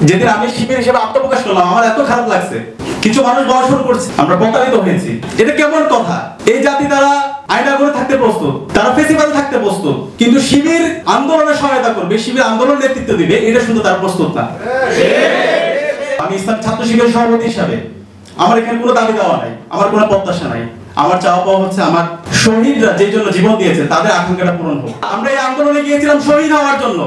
যেদিন আমি শিবির হিসেবে আত্মপ্রকাশ করলাম আমার এত খারাপ লাগছে। কিছু মানুষ বলা শুরু করছে, আমরা প্রতারিত হয়েছি। এটা কেমন কথা? এই জাতি তারা আয়না করে থাকতে প্রস্তুত, তারা ফেসিবাদে থাকতে প্রস্তুত, কিন্তু শিবির আন্দোলনে সহায়তা করবে, শিবির আন্দোলন নেতৃত্ব দিবে, এটা শুনতে তারা প্রস্তুত না। আমি ইসলাম ছাত্র শিবিরের সভাপতি হিসাবে আমার এখানে কোনো দাবি দেওয়া নাই, আমার কোনো প্রত্যাশা নাই। আমার চাওয়া পাওয়া হচ্ছে আমার শহীদরা যে জন্য জীবন দিয়েছে তাদের আকাঙ্ক্ষাটা পূরণ হোক। আমরা এই আন্দোলনে গিয়েছিলাম শহীদ হওয়ার জন্য,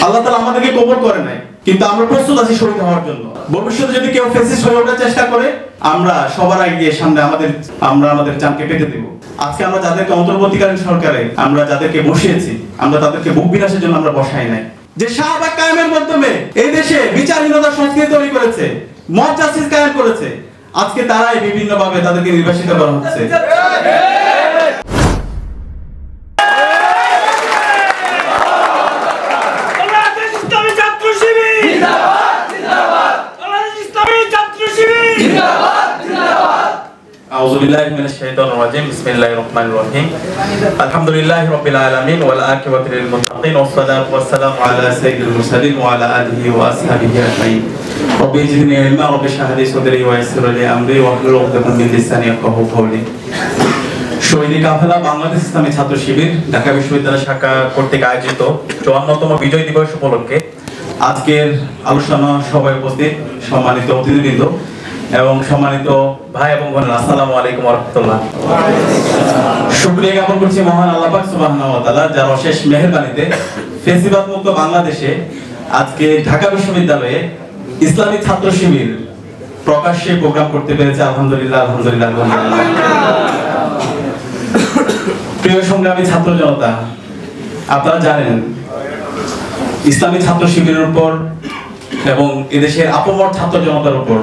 আল্লাহ তাআলা আমাদেরকে কবুল করে নাই, কিন্তু আমরা প্রস্তুত আছি শহীদ হওয়ার জন্য। ভবিষ্যতে যদি কেউ ফ্যাসিস্ট হয়ে ওঠার চেষ্টা করে আমরা সবার আগে গিয়ে সামনে আমরা আমাদের জানকে পেতে দেব। আজকে আমরা যাদেরকে অন্তর্বর্তীকালীন সরকারে আমরা যাদেরকে বসিয়েছি, আমরা তাদেরকে বুক বিনাশের জন্য আমরা বসাই নাই। যে শাহবাগ কায়েমের মাধ্যমে এই দেশে বিচারহীনতার সংস্কৃতি তৈরি করেছে, মব জাস্টিস কায়েম করেছে, আজকে তারাই বিভিন্ন ভাবে তাদেরকে নির্বাসিত করা হচ্ছে। আউযু বিল্লাহি মিনাশ শাইতানির রাজিম। বিসমিল্লাহির রহমানির রহিম। আলহামদুলিল্লাহি রাব্বিল আলামিন ওয়াল আকিবাতু লিল মুত্তাকিন ওয়াসসালাতু ওয়াসসালামু আলা সাইয়্যিদিল মুরসালিন ওয়া আলা আলিহি ওয়া আসহাবিহি আজমাইন। রব্বি জিদনি ইলমা রব্বি ইশরাহ লি সাদরি ওয়া ইয়াসসির লি আমরি ওয়াহলুল উকদাতাম মিন লিসানি ইয়াফকাহু কওলি। শহীদি কাফেলা বাংলাদেশ ইসলামী ছাত্র শিবির ঢাকা বিশ্ববিদ্যালয় শাখা কর্তৃক আয়োজিত 54তম বিজয় দিবস উপলক্ষে আজকের আলোচনা সভায় উপস্থিত সম্মানিত অতিথিবৃন্দ এবং সম্মানিত ভাই এবং বোনেরা, আসসালামু আলাইকুম ওয়া রাহমাতুল্লাহ। শুকরিয়া জ্ঞাপন করছি মহান আল্লাহ পাক সুবহানাহু ওয়া তাআলা, যার অশেষ মেহেরবানিতে ফেসিবাদ মুক্ত বাংলাদেশে আজকে ঢাকা বিশ্ববিদ্যালয়ে ইসলামী ছাত্র শিবির প্রকাশ্যে প্রোগ্রাম করতে পেরেছে। আলহামদুলিল্লাহ, আলহামদুলিল্লাহ, আলহামদুলিল্লাহ। প্রিয় সংগ্রামী ছাত্র জনতা, আপনারা জানেন ইসলামী ছাত্র শিবিরের উপর এবং এদেশের আপমর ছাত্র জনতার উপর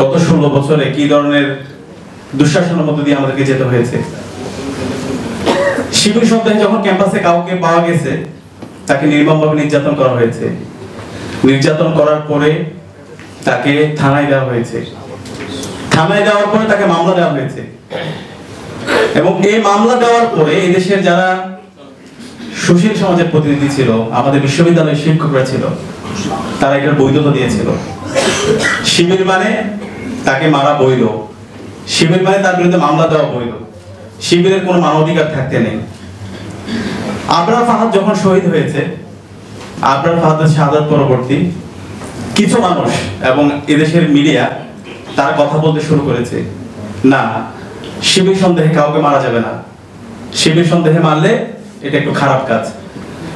গত 16 বছরে কি ধরনের দুঃশাসনের মধ্য দিয়ে আমাদেরকে যেতে হয়েছে। শিবির সন্দেহে যখন ক্যাম্পাসে কাউকে পাওয়া গেছে তাকে নির্মমভাবে নির্যাতন করা হয়েছে। নির্যাতন করার পরে তাকে থানায় দেওয়া হয়েছে। থানায় দেওয়ার পরে তাকে মামলা দেওয়া হয়েছে এবং এই মামলা দেওয়ার পরে এই দেশের যারা সুশীল সমাজের প্রতিনিধি ছিল, আমাদের বিশ্ববিদ্যালয়ের শিক্ষকরা ছিল, তারা এটার বৈধতা দিয়েছিল। শিবির মানে তাকে মারা বৈধ, শিবির মানে তার বিরুদ্ধে মামলা দেওয়া বৈধ, শিবিরের কোনো মানবাধিকার থাকতে নেই। আবরার ফাহাদ যখন শহীদ হয়েছে, আবরার ফাহাদের শাহাদাত পরবর্তী কিছু মানুষ এবং এদেশের মিডিয়া তারা কথা বলতে শুরু করেছে, না শিবির সন্দেহে কাউকে মারা যাবে না, শিবির সন্দেহে মারলে এটা একটু খারাপ কাজ,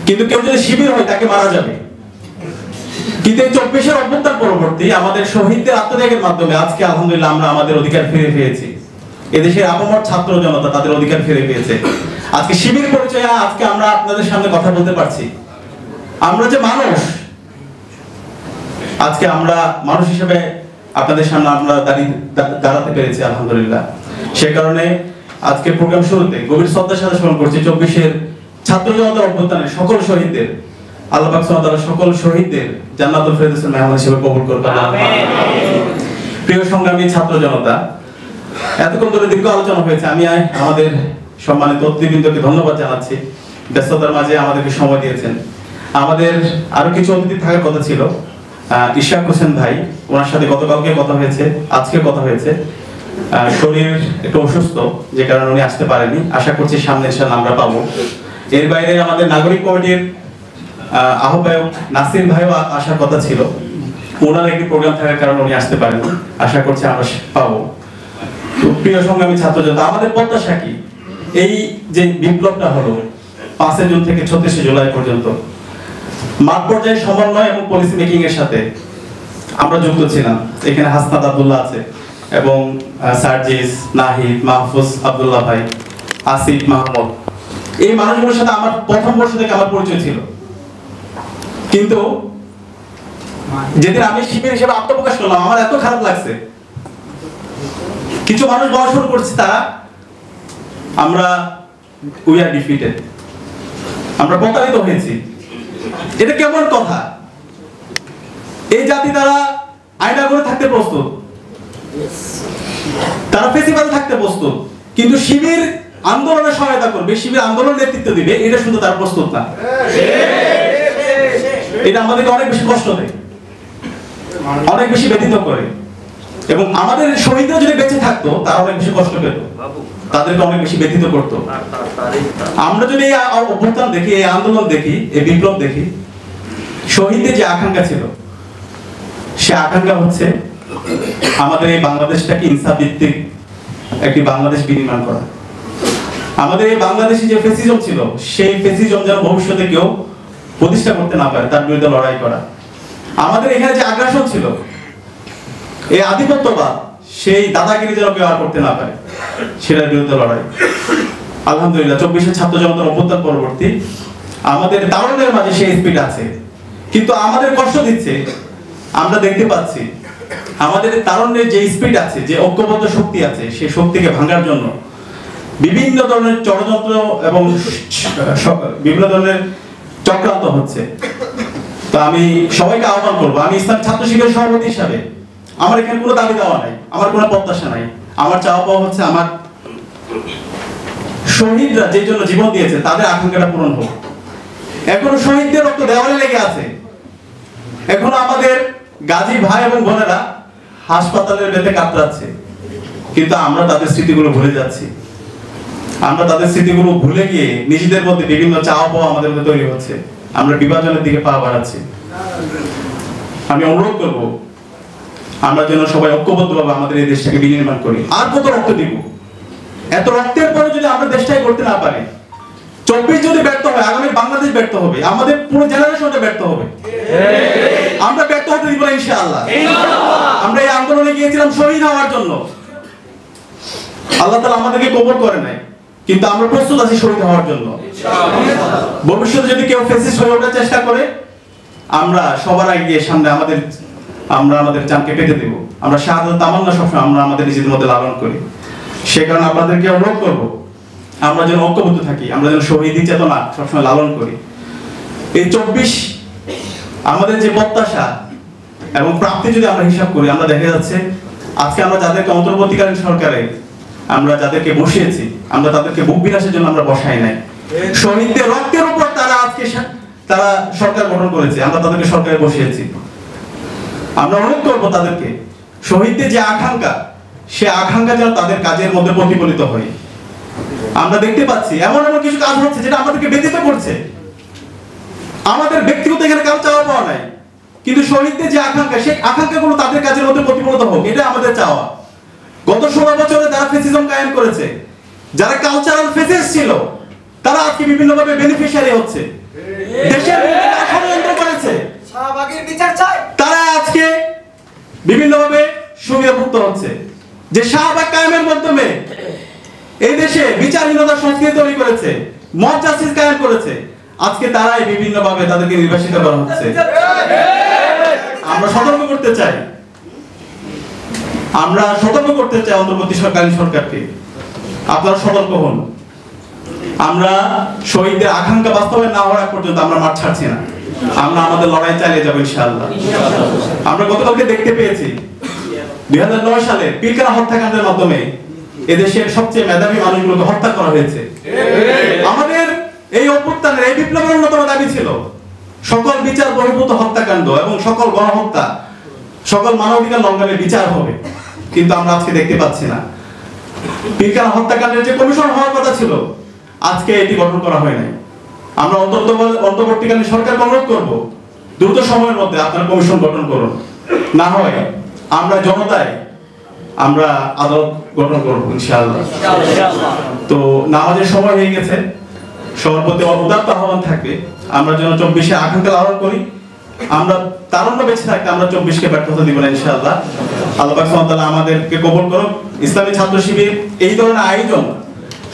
কিন্তু কেউ যদি শিবির হয় তাকে মারা যাবে। কিন্তু 24-এর অভ্যুত্থান পরবর্তী আমাদের শহীদদের আত্মত্যাগের মাধ্যমে আজকে আলহামদুলিল্লাহ আমরা আমাদের অধিকার ফিরে পেয়েছি। এদেশের আপমর ছাত্র জনতা তাদের অধিকার ফিরে পেয়েছে। আজকে শিবির পরিচয়ে আজকে আমরা আপনাদের সামনে কথা বলতে পারছি। আমরা যে মানুষ, আজকে আমরা মানুষ হিসেবে আপনাদের সামনে আমরা দাঁড়াতে পেরেছি আলহামদুলিল্লাহ। সে কারণে আজকে প্রোগ্রাম শুরুতে গভীর শ্রদ্ধার সাথে স্মরণ করছি 24-এর ছাত্র জনতার অভ্যুত্থানের সকল শহীদদের। আল্লাহ পাক সুবহানাহু ওয়া তাআলা সকল শহীদদের জান্নাতুল ফেরদৌসের মেহমান হিসেবে কবুল করুন, আমিন। প্রিয় সংগ্রামী ছাত্র জনতা, এতক্ষণ ধরে দীর্ঘ আলোচনা হয়েছে। আমি আমাদের সম্মানিত অতিথিবৃন্দকে ধন্যবাদ জানাচ্ছি, ব্যস্ততার মাঝে আমাদেরকে সময় দিয়েছেন। আমাদের আরো কিছু অতিথি থাকার কথা ছিল। ইশাক হোসেন ভাই, ওনার সাথে গতকালকে কথা হয়েছে, আজকে কথা হয়েছে। শরীর একটু অসুস্থ, যে কারণে উনি আসতে পারেনি। আশা করছি সামনে ইনশাআল্লাহ আমরা পাবো। এর বাইরে আমাদের নাগরিক কমিটির আহ্বায়ক নাসির ভাইও আসার কথা ছিল, ওনার একটি প্রোগ্রাম থাকার কারণে উনি আসতে পারেনি। আশা করছি আমরা পাবো। তো প্রিয় সংগ্রামী ছাত্র জনতা, আমাদের প্রত্যাশা কি? এই যে বিপ্লবটা হলো 5 জুন থেকে 36 জুলাই পর্যন্ত, মাঠ পর্যায়ে সমন্বয় এবং পলিসি মেকিং এর সাথে আমরা যুক্ত ছিলাম। এখানে হাসনাত আব্দুল্লাহ আছে এবং সার্জিস, নাহিদ, মাহফুজ, আব্দুল্লাহ ভাই, আসিফ, মাহমুদ, এই মানুষগুলোর সাথে আমার প্রথম বর্ষ থেকে আমার পরিচয় ছিল। কিন্তু যেদিন আমি শিবির হিসেবে আত্মপ্রকাশ করলাম আমার এত খারাপ লাগছে। কিছু মানুষ বলা শুরু করছে তারা আমরা উই আর ডিফিটেড, আমরা প্রতারিত হয়েছি। এটা কেমন কথা? এই জাতি তারা আয়না করে থাকতে প্রস্তুত, তারা ফেসিবাদে থাকতে প্রস্তুত, কিন্তু শিবির আন্দোলনে সহায়তা করবে, শিবির আন্দোলন নেতৃত্ব দিবে, এটা শুনতে তারা প্রস্তুত না। এটা আমাদেরকে অনেক বেশি কষ্ট দেয়। অনেক বেশি ব্যথিত করে। এবং আমাদের শহীদরা যদি বেঁচে থাকতো তারা অনেক বেশি কষ্ট পেত, তাদেরকে অনেক বেশি ব্যথিত করতো। আমরা যদি এই অভ্যুত্থান দেখি, এই আন্দোলন দেখি, এই বিপ্লব দেখি, শহীদদের যে আকাঙ্ক্ষা ছিল, সে আকাঙ্ক্ষা হচ্ছে আমাদের এই বাংলাদেশটাকে ইনসাফ ভিত্তিক একটি বাংলাদেশ বিনির্মাণ করা। আমাদের এই বাংলাদেশে যে ফ্যাসিজম ছিল, সেই ফ্যাসিজম যেন ভবিষ্যতে কেউ প্রতিষ্ঠা করতে না পারে, তার বিরুদ্ধে লড়াই করা। আমাদের এখানে যে আগ্রাসন ছিল, এই আধিপত্যবাদ, সেই দাদাগিরি যেন কেউ আর করতে না পারে, সেটার বিরুদ্ধে লড়াই। আলহামদুলিল্লাহ 24 ছাত্র জনতার অভ্যুত্থান পরবর্তী আমাদের তারুণ্যের মাঝে সেই স্পিড আছে, কিন্তু আমাদের কষ্ট দিচ্ছে। আমরা দেখতে পাচ্ছি আমাদের তারুণ্যের যে স্পিড আছে, যে ঐক্যবদ্ধ শক্তি আছে, সেই শক্তিকে ভাঙার জন্য বিভিন্ন ধরনের ষড়যন্ত্র এবং বিভিন্ন ধরনের চক্রান্ত হচ্ছে। তো আমি সবাইকে আহ্বান করবো, আমি ইসলামী ছাত্র শিবিরের সভাপতি হিসাবে আমার এখানে কোনো দাবি দেওয়া নাই, আমার কোনো প্রত্যাশা নাই। আমার চাওয়া পাওয়া হচ্ছে আমার শহীদরা যে জন্য জীবন দিয়েছে তাদের আকাঙ্ক্ষাটা পূরণ হোক। এখনো শহীদদের রক্ত দেওয়ালে লেগে আছে, এখনো আমাদের গাজী ভাই এবং বোনেরা হাসপাতালের বেতে কাতরাচ্ছে, কিন্তু আমরা তাদের স্মৃতিগুলো ভুলে যাচ্ছি। আমরা তাদের স্মৃতিগুলো ভুলে গিয়ে নিজেদের মধ্যে বিভিন্ন চাওয়া পাওয়া আমাদের মধ্যে তৈরি হচ্ছে, আমরা বিভাজনের দিকে পা বাড়াচ্ছি। আমি অনুরোধ করব আমরা যেন সবাই ঐক্যবদ্ধভাবে আমাদের এই দেশটাকে বিনির্মাণ করি। আর কত রক্ত দিব? এত রক্তের পরে যদি আমরা দেশটাই করতে না পারি, 24 যদি ব্যর্থ হয়, আগামী বাংলাদেশ ব্যর্থ হবে, আমাদের পুরো জেনারেশনটা ব্যর্থ হবে। আমরা ব্যর্থ হতে দিব না ইনশাআল্লাহ। আমরা এই আন্দোলনে গিয়েছিলাম শহীদ হওয়ার জন্য, আল্লাহ তাআলা আমাদেরকে কবুল করে নাই, কিন্তু আমরা প্রস্তুত আছি শহীদ হওয়ার জন্য। ভবিষ্যতে যদি কেউ ফ্যাসিস্ট হয়ে ওঠার চেষ্টা করে, আমরা সবার আগে গিয়ে সামনে আমরা আমাদের জানকে পেতে দেব। আমরা শাহাদাত তামান্না সবসময় আমরা আমাদের নিজেদের মধ্যে লালন করি। সে কারণে আপনাদেরকে অনুরোধ করব আমরা যেন ঐক্যবদ্ধ থাকি, আমরা যেন শহীদি চেতনা সবসময় লালন করি। এই 24 আমাদের যে প্রত্যাশা এবং প্রাপ্তি যদি আমরা হিসাব করি, আমরা দেখা যাচ্ছে আজকে আমরা যাদেরকে অন্তর্বর্তীকালীন সরকারে আমরা যাদেরকে বসিয়েছি, আমরা তাদেরকে বুক বিলাসের জন্য আমরা বসাই নাই। শহীদদের রক্তের উপর তারা সরকার গঠন করেছে, আমরা তাদেরকে সরকারে বসিয়েছি। আমরা অনুরোধ করবো তাদেরকে, শহীদদের যে আকাঙ্ক্ষা, সে আকাঙ্ক্ষা যেন তাদের কাজের মধ্যে প্রতিফলিত হয়। আমরা দেখতে পাচ্ছি এমন এমন কিছু কাজ হচ্ছে যেটা আমাদেরকে ব্যথিত করছে। আমাদের ব্যক্তিগত এখানে কারো চাওয়া পাওয়া নাই, কিন্তু শহীদদের যে আকাঙ্ক্ষা, সেই আকাঙ্ক্ষাগুলো তাদের কাজের মধ্যে প্রতিফলিত হোক, এটা আমাদের চাওয়া। গত 16 বছরে যারা ফ্যাসিজম কায়েম করেছে, যারা কালচারাল ফ্যাসিস্ট ছিল, তারা আজকে বিভিন্নভাবে বেনিফিশিয়ারি হচ্ছে, দেশের ষড়যন্ত্র করেছে, শাহবাগের বিচার চায়, তারা আজকে বিভিন্নভাবে সুবিধাভুক্ত হচ্ছে। যে শাহবাগ কায়েমের মাধ্যমে এই দেশে বিচারহীনতার সংস্কৃতি তৈরি করেছে, মব জাস্টিস কায়েম করেছে, আজকে তারাই বিভিন্নভাবে তাদেরকে নির্বাসিত করা হচ্ছে। আমরা সতর্ক করতে চাই, অন্তর্বর্তী সরকারি সরকারকে, আপনারা সতর্ক হন। আমরা শহীদদের আকাঙ্ক্ষা বাস্তবায়ন না হওয়া পর্যন্ত আমরা মাঠ ছাড়ছি না, আমরা আমাদের লড়াই চালিয়ে যাবো ইনশাআল্লাহ। আমরা গতকালকে দেখতে পেয়েছি 2009 সালে পিলখানা হত্যাকাণ্ডের মাধ্যমে এদেশের সবচেয়ে মেধাবী মানুষগুলোকে হত্যা করা হয়েছে। আমাদের এই অভ্যুত্থানের, এই বিপ্লবের অন্যতম দাবি ছিল সকল বিচার বহির্ভূত হত্যাকাণ্ড এবং সকল গণহত্যা, সকল মানবাধিকার লঙ্ঘনের বিচার হবে, কিন্তু আমরা আজকে দেখতে পাচ্ছি না। পিলখানা হত্যাকাণ্ডের যে কমিশন হওয়ার কথা ছিল, আজকে এটি গঠন করা হয় নাই। আমরা অন্তর্বর্তীকালীন সরকারকে অনুরোধ করব দ্রুত সময়ের মধ্যে আপনারা কমিশন গঠন করুন, না হয় আমরা জনতায় আমরা আদালত গঠন করব ইনশাআল্লাহ। তো নামাজের সময় হয়ে গেছে, সবার প্রতি উদাত্ত আহ্বান থাকবে আমরা যেন 24-এ আকাঙ্ক্ষা লালন করি। আমরা তারুণ্য বেঁচে থাকতে আমরা 24-কে ব্যর্থ হতে দিব না ইনশাআল্লাহ। আল্লাহ পাক সুবহানাহু ওয়া তাআলা আমাদেরকে কবুল করুন। ইসলামী ছাত্র শিবির এই ধরনের আয়োজন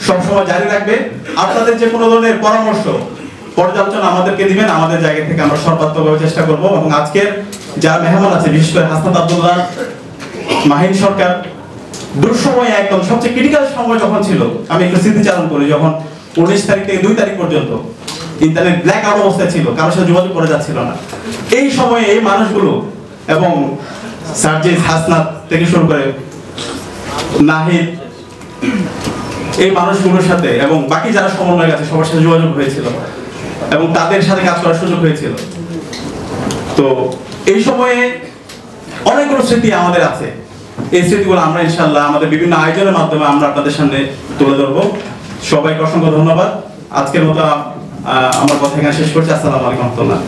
সবসময় জারি রাখবে। আপনাদের যে কোনো ধরনের পরামর্শ, পর্যালোচনা আমাদেরকে দিবেন, আমাদের জায়গা থেকে আমরা সর্বাত্মকভাবে চেষ্টা করব। এবং আজকের যারা মেহমান আছে, বিশেষ করে হাসনাত আব্দুল্লাহ, মাহিন সরকার, দুঃসময় একদম সবচেয়ে ক্রিটিক্যাল সময় যখন ছিল, আমি একটু স্মৃতিচারণ করি, যখন 19 তারিখ থেকে 2 তারিখ পর্যন্ত ইন্টারনেট ব্ল্যাক আউট অবস্থায় ছিল, কারোর সাথে যোগাযোগ করা যাচ্ছিল না। এই সময়ে এই মানুষগুলো এবং সার্জিস, হাসনাত থেকে শুরু করে নাহিদ, এই মানুষগুলোর সাথে এবং বাকি যারা সমন্বয় আছে সবার সাথে যোগাযোগ হয়েছিল এবং তাদের সাথে কাজ করার সুযোগ হয়েছিল। তো এই সময়ে অনেকগুলো স্মৃতি আমাদের আছে। এই স্মৃতিগুলো আমরা ইনশাআল্লাহ আমাদের বিভিন্ন আয়োজনের মাধ্যমে আমরা আপনাদের সামনে তুলে ধরবো। সবাইকে অসংখ্য ধন্যবাদ। আজকের মতো আমার কথা এখানে শেষ করছি। আসসালামু আলাইকুম ওয়া রাহমাতুল্লাহ।